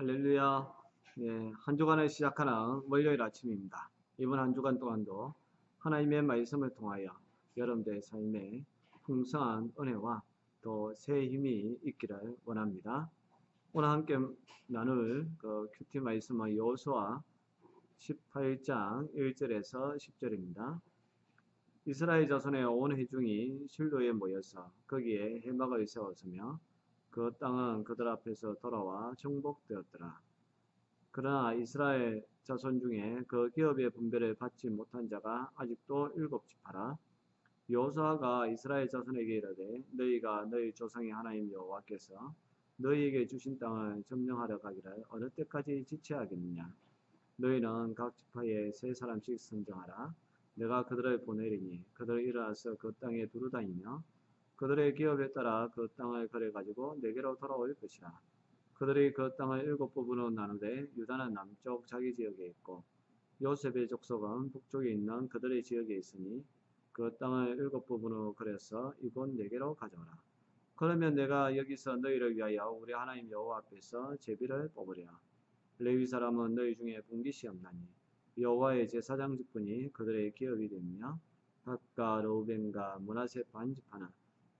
할렐루야. 네, 한 주간을 시작하는 월요일 아침입니다. 이번 한 주간 동안도 하나님의 말씀을 통하여 여러분들의 삶에 풍성한 은혜와 또 새 힘이 있기를 원합니다. 오늘 함께 나눌 큐티 말씀은 여호수아 18장 1절에서 10절입니다. 이스라엘 자손의 온 회중이 실로에 모여서 거기에 회막을 세웠으며 그 땅은 그들 앞에서 돌아와 정복되었더라. 그러나 이스라엘 자손 중에 그 기업의 분배를 받지 못한 자가 아직도 일곱 지파라. 여호수아가 이스라엘 자손에게 이르되 너희가 너희 조상의 하나님 여호와께서 너희에게 주신 땅을 점령하려 가기를 어느 때까지 지체하겠느냐. 너희는 각 지파에 세 사람씩 선정하라. 내가 그들을 보내리니 그들을 일어나서 그 땅에 두루다니며 그들의 기업에 따라 그 땅을 거래 가지고 내게로 돌아올 것이라. 그들이 그 땅을 일곱 부분으로 나누되 유다는 남쪽 자기 지역에 있고 요셉의 족속은 북쪽에 있는 그들의 지역에 있으니 그 땅을 일곱 부분으로 그려서 이곳 네개로 가져오라. 그러면 내가 여기서 너희를 위하여 우리 하나님 여호와 앞에서 제비를 뽑으리라. 레위 사람은 너희 중에 분깃이 없나니 여호와의 제사장 직분이 그들의 기업이 되며 각과 르우벤과 므낫세 반지파나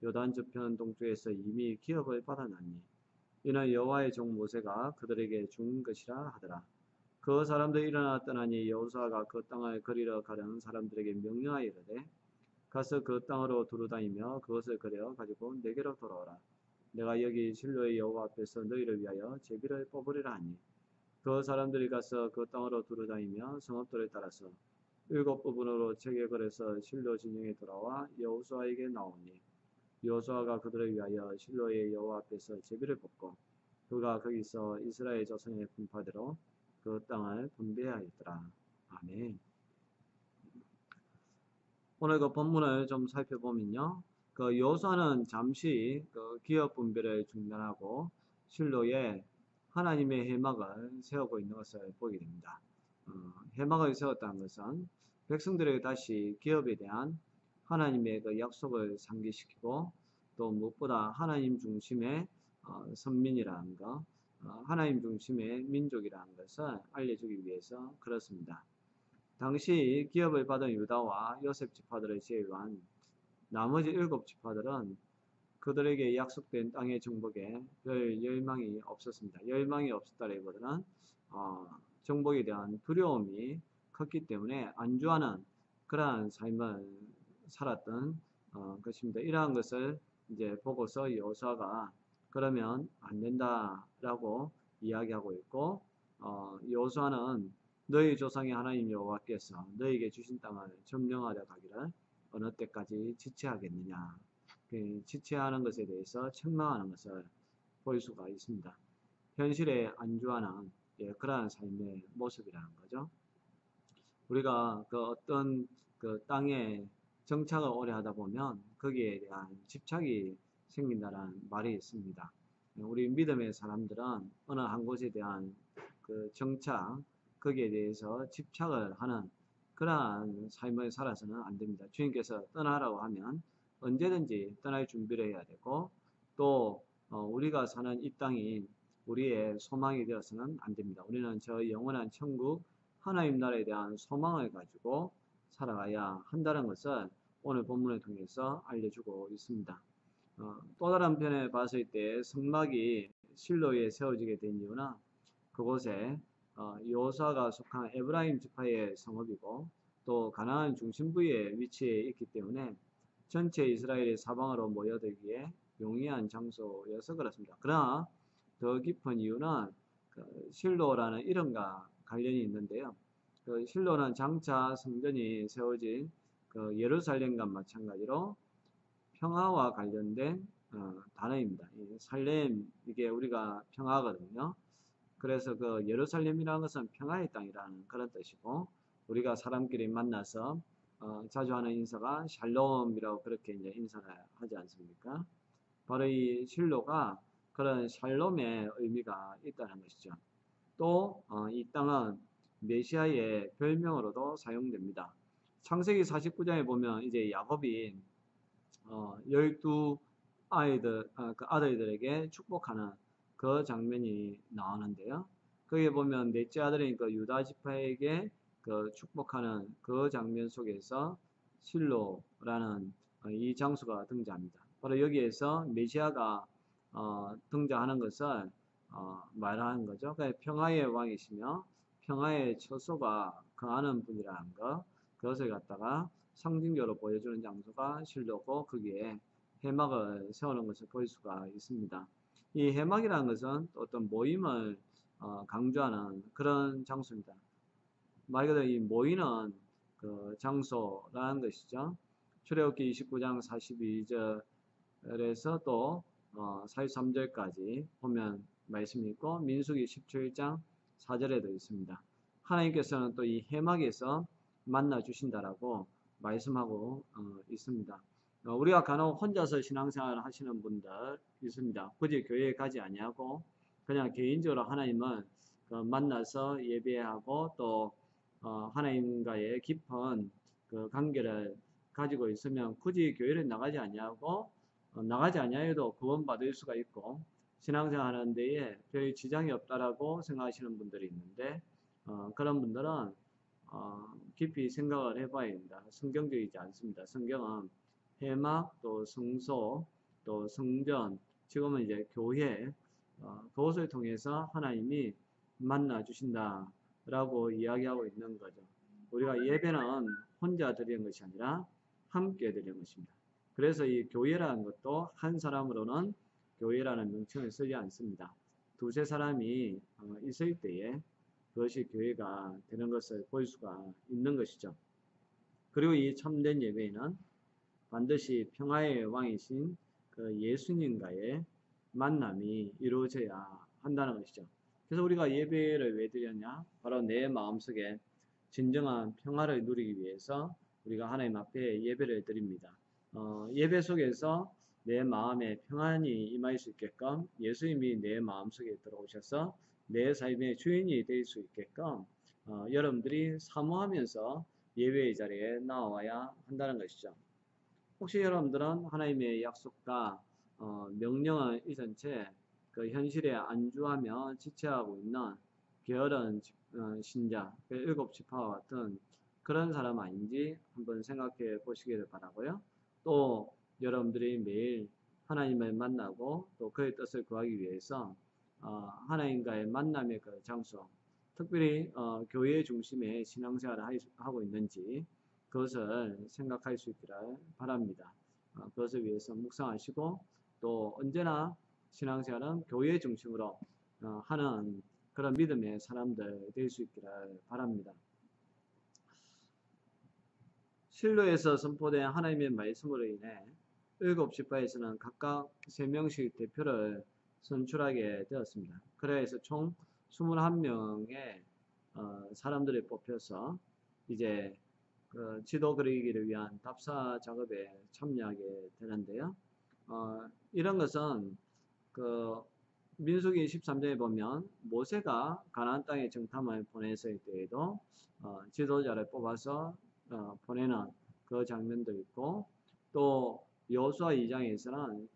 요단 저편 동쪽에서 이미 기업을 받아놨니 이는 여호와의 종 모세가 그들에게 준 것이라 하더라. 그 사람들이 일어나 떠나니 여호수아가 그 땅을 거리러 가려는 사람들에게 명령하여 이르되 가서 그 땅으로 두루다니며 그것을 거려 가지고 내게로 돌아오라. 내가 여기 실로의 여호와 앞에서 너희를 위하여 제비를 뽑으리라 하니 그 사람들이 가서 그 땅으로 두루다니며 성읍들을 따라서 일곱 부분으로 책에 걸어서 실로 진영에 돌아와 여호수아에게 나오니 여호수아가 그들을 위하여 실로의 여호와 앞에서 제비를 뽑고 그가 거기서 이스라엘 자손의 분파대로 그 땅을 분배하였더라. 아멘. 오늘 그 본문을 좀 살펴보면요. 그 여호수아는 잠시 그 기업 분배를 중단하고 실로에 하나님의 회막을 세우고 있는 것을 보게 됩니다. 회막을 세웠다는 것은 백성들에게 다시 기업에 대한 하나님의 그 약속을 상기시키고 또 무엇보다 하나님 중심의 선민이라는 것, 하나님 중심의 민족이라는 것을 알려주기 위해서 그렇습니다. 당시 기업을 받은 유다와 요셉 지파들을 제외한 나머지 일곱 지파들은 그들에게 약속된 땅의 정복에 별 열망이 없었습니다. 열망이 없었다기보다는 정복에 대한 두려움이 컸기 때문에 안주하는 그러한 삶을 살았던 것입니다. 이러한 것을 이제 보고서 여호수아가 그러면 안 된다라고 이야기하고 있고 여호수아는 너희 조상의 하나님 여호와께서 너희에게 주신 땅을 점령하려 가기를 어느 때까지 지체하겠느냐. 지체하는 것에 대해서 책망하는 것을 볼 수가 있습니다. 현실에 안주하는 그러한 삶의 모습이라는 거죠. 우리가 그 어떤 그 땅에 정착을 오래 하다 보면 거기에 대한 집착이 생긴다는 말이 있습니다. 우리 믿음의 사람들은 어느 한 곳에 대한 그 정착, 거기에 대해서 집착을 하는 그러한 삶을 살아서는 안 됩니다. 주님께서 떠나라고 하면 언제든지 떠날 준비를 해야 되고 또 우리가 사는 이 땅이 우리의 소망이 되어서는 안 됩니다. 우리는 저 영원한 천국 하나님 나라에 대한 소망을 가지고 살아가야 한다는 것을 오늘 본문을 통해서 알려주고 있습니다. 또 다른 편에 봤을 때 성막이 실로에 세워지게 된 이유는 그곳에 여호수아가 속한 에브라임 지파의 성읍이고 또 가나안 중심부에 위치해 있기 때문에 전체 이스라엘의 사방으로 모여들기에 용이한 장소여서 그렇습니다. 그러나 더 깊은 이유는 그 실로라는 이름과 관련이 있는데요. 그 실로는 장차 성전이 세워진 그 예루살렘과 마찬가지로 평화와 관련된 단어입니다. 살렘 이게 우리가 평화거든요. 그래서 그 예루살렘이라는 것은 평화의 땅이라는 그런 뜻이고 우리가 사람끼리 만나서 자주 하는 인사가 샬롬이라고 그렇게 이제 인사를 하지 않습니까? 바로 이 실로가 그런 샬롬의 의미가 있다는 것이죠. 또 이 땅은 메시아의 별명으로도 사용됩니다. 창세기 49장에 보면 이제 야곱이 12 아이들, 그 아들들에게 축복하는 그 장면이 나오는데요. 거기에 보면 넷째 아들인 그 유다 지파에게 그 축복하는 그 장면 속에서 실로라는 이 장소가 등장합니다. 바로 여기에서 메시아가 등장하는 것을 말하는 거죠. 그러니까 평화의 왕이시며 평화의 처소가 거하는 분이라는 것, 그것을 갖다가 상징적으로 보여주는 장소가 실로고 거기에 회막을 세우는 것을 볼 수가 있습니다. 이 회막이라는 것은 어떤 모임을 강조하는 그런 장소입니다. 말 그대로 이 모이는 그 장소라는 것이죠. 출애굽기 29장 42절에서 또 43절까지 보면 말씀이 있고 민수기 17장 4절에도 있습니다. 하나님께서는 또 이 회막에서 만나 주신다라고 말씀하고 있습니다. 우리가 간혹 혼자서 신앙생활을 하시는 분들 있습니다. 굳이 교회에 가지 아니하고 그냥 개인적으로 하나님을 만나서 예배하고 또 하나님과의 깊은 그 관계를 가지고 있으면 굳이 교회를 나가지 아니하고 나가지 아니하여도 구원받을 수가 있고 신앙생활 하는 데에 별 지장이 없다라고 생각하시는 분들이 있는데 그런 분들은 깊이 생각을 해봐야 됩니다. 성경적이지 않습니다. 성경은 회막, 또 성소, 또 성전, 지금은 이제 교회, 그것을 통해서 하나님이 만나 주신다라고 이야기하고 있는 거죠. 우리가 예배는 혼자 드리는 것이 아니라 함께 드리는 것입니다. 그래서 이 교회라는 것도 한 사람으로는 교회라는 명칭을 쓰지 않습니다. 두세 사람이 있을 때에 그것이 교회가 되는 것을 볼 수가 있는 것이죠. 그리고 이 참된 예배는 반드시 평화의 왕이신 그 예수님과의 만남이 이루어져야 한다는 것이죠. 그래서 우리가 예배를 왜 드렸냐? 바로 내 마음속에 진정한 평화를 누리기 위해서 우리가 하나님 앞에 예배를 드립니다. 예배 속에서 내 마음에 평안이 임할 수 있게끔 예수님이 내 마음속에 들어오셔서 내 삶의 주인이 될 수 있게끔 여러분들이 사모하면서 예배의 자리에 나와야 한다는 것이죠. 혹시 여러분들은 하나님의 약속과 명령을 잊은 채 그 현실에 안주하며 지체하고 있는 게으른 신자, 그 일곱 지파와 같은 그런 사람 아닌지 한번 생각해 보시기를 바라고요. 또 여러분들이 매일 하나님을 만나고 또 그의 뜻을 구하기 위해서 하나님과의 만남의 그 장소, 특별히 교회 중심의 신앙생활을 하고 있는지 그것을 생각할 수 있기를 바랍니다. 그것을 위해서 묵상하시고 또 언제나 신앙생활은 교회 중심으로 하는 그런 믿음의 사람들 될 수 있기를 바랍니다. 실로에서 선포된 하나님의 말씀으로 인해 일곱 지파에서는 각각 3명씩 대표를 선출하게 되었습니다. 그래서 총 21명의 사람들이 뽑혀서 이제 그 지도 그리기를 위한 답사 작업에 참여하게 되는데요. 이런 것은 그 민수기 13장에 보면 모세가 가나안 땅에 정탐을 보냈을 때에도 지도자를 뽑아서 보내는 그 장면도 있고 또 여호수아 2장에서는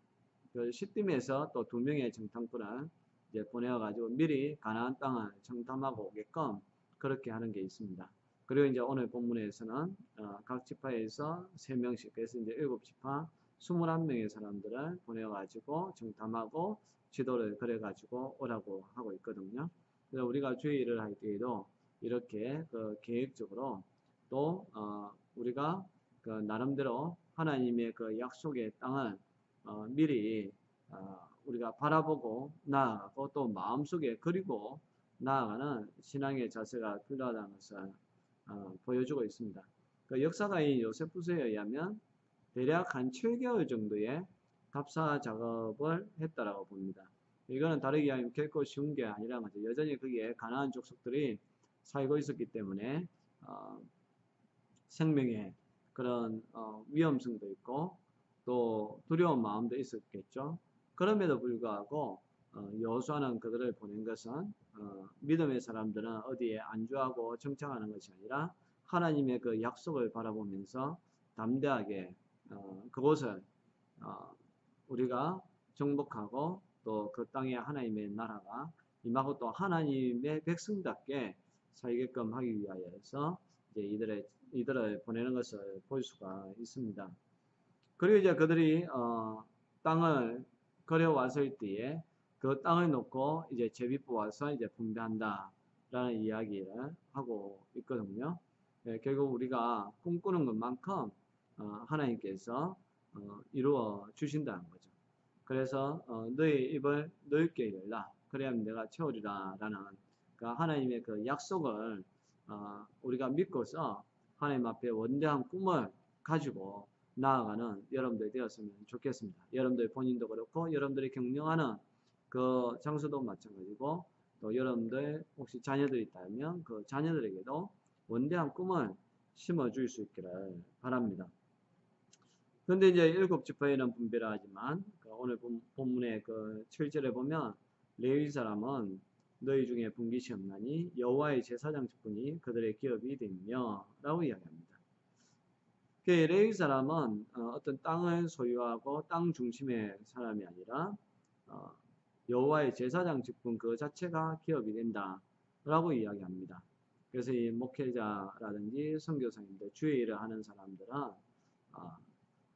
그 시딤에서 또 2명의 정탐꾼을 이제 보내어가지고 미리 가나안 땅을 정탐하고 오게끔 그렇게 하는 게 있습니다. 그리고 이제 오늘 본문에서는 각 지파에서 3명씩 그래서 이제 7지파 21명의 사람들을 보내어가지고 정탐하고 지도를 그려가지고 오라고 하고 있거든요. 그래서 우리가 주의 일을 할 때에도 이렇게 그 계획적으로 또 우리가 그 나름대로 하나님의 그 약속의 땅을 미리 우리가 바라보고 나아가고 또 마음속에 그리고 나아가는 신앙의 자세가 필요하다는 것을 보여주고 있습니다. 그 역사가인 요세푸스에 의하면 대략 한 7개월 정도의 답사 작업을 했다라고 봅니다. 이거는 다르게 하면 결코 쉬운 게 아니라는 거죠. 여전히 거기에 가나안 족속들이 살고 있었기 때문에 생명의 그런 위험성도 있고 또 두려운 마음도 있었겠죠. 그럼에도 불구하고 여호수아는 그들을 보낸 것은 믿음의 사람들은 어디에 안주하고 정착하는 것이 아니라 하나님의 그 약속을 바라보면서 담대하게 그곳을 우리가 정복하고 또 그 땅에 하나님의 나라가 임하고 또 하나님의 백성답게 살게끔 하기 위하여서 이제 이들을 보내는 것을 볼 수가 있습니다. 그리고 이제 그들이 땅을 거려왔을 때에 그 땅을 놓고 이제 제비 뽑아서 이제 분배한다라는 이야기를 하고 있거든요. 결국 우리가 꿈꾸는 것만큼 하나님께서 이루어 주신다는 거죠. 그래서 너희 입을 넓게 열라 그래야면 내가 채우리라라는 그 하나님의 그 약속을 우리가 믿고서 하나님 앞에 원대한 꿈을 가지고 나아가는 여러분들이 되었으면 좋겠습니다. 여러분들 본인도 그렇고 여러분들이 경영하는 그 장소도 마찬가지고 또 여러분들 혹시 자녀들이 있다면 그 자녀들에게도 원대한 꿈을 심어줄 수 있기를 바랍니다. 그런데 이제 일곱 지파에는 분배를 하지만 오늘 본문의 그 7절에 보면 레위 사람은 너희 중에 분깃이 없나니 여호와의 제사장 직분이 그들의 기업이 되며 라고 이야기합니다. 레위 사람은 어떤 땅을 소유하고 땅 중심의 사람이 아니라 여호와의 제사장 직분 그 자체가 기업이 된다 라고 이야기합니다. 그래서 이 목회자라든지 선교사님들 주의 일을 하는 사람들은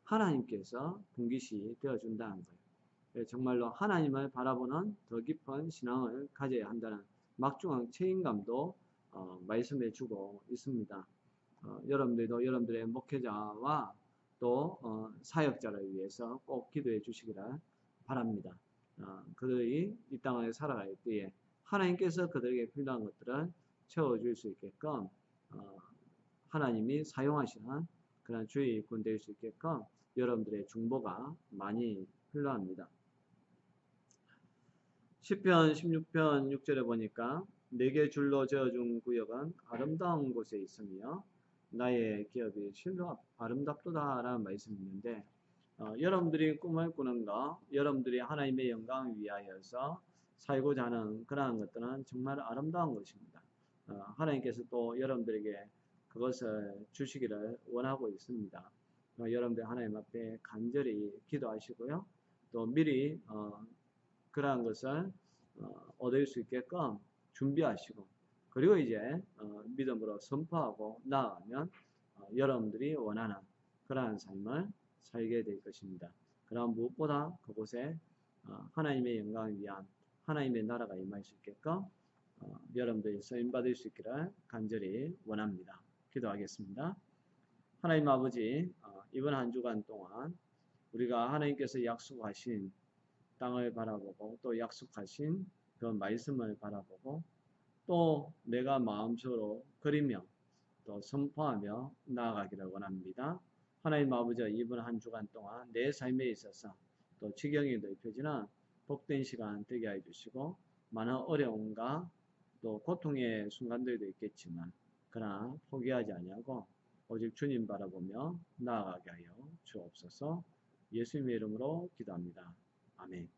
하나님께서 분깃이 되어준다는 거예요. 정말로 하나님을 바라보는 더 깊은 신앙을 가져야 한다는 막중한 책임감도 말씀해 주고 있습니다. 여러분들도 여러분들의 목회자와 또 사역자를 위해서 꼭 기도해 주시기를 바랍니다. 그들이 이 땅을 살아갈 때에 하나님께서 그들에게 필요한 것들을 채워줄 수 있게끔 하나님이 사용하시는 그런 주의 일꾼 될 수 있게끔 여러분들의 중보가 많이 필요합니다. 시편 16편 6절에 보니까 내게 줄로 지어준 구역은 아름다운 곳에 있으며 나의 기업이 실로 아름답도다 라는 말씀이 있는데 여러분들이 꿈을 꾸는 거 여러분들이 하나님의 영광을 위하여서 살고자 하는 그러한 것들은 정말 아름다운 것입니다. 하나님께서 또 여러분들에게 그것을 주시기를 원하고 있습니다. 여러분들 하나님 앞에 간절히 기도하시고요. 또 미리 그러한 것을 얻을 수 있게끔 준비하시고 그리고 이제 믿음으로 선포하고 나아가면 여러분들이 원하는 그러한 삶을 살게 될 것입니다. 그럼 무엇보다 그곳에 하나님의 영광을 위한 하나님의 나라가 임할 수 있게끔 여러분들이 쓰임받을 수 있기를 간절히 원합니다. 기도하겠습니다. 하나님 아버지 이번 한 주간 동안 우리가 하나님께서 약속하신 땅을 바라보고 또 약속하신 그 말씀을 바라보고 또 내가 마음속으로 그리며 또 선포하며 나아가기를 원합니다. 하나님 아버지 이번 한 주간 동안 내 삶에 있어서 또 지경이 넓혀지는 복된 시간 되게 해주시고 많은 어려움과 또 고통의 순간들도 있겠지만 그러나 포기하지 아니하고 오직 주님 바라보며 나아가게 하여 주옵소서. 예수님의 이름으로 기도합니다. 아멘.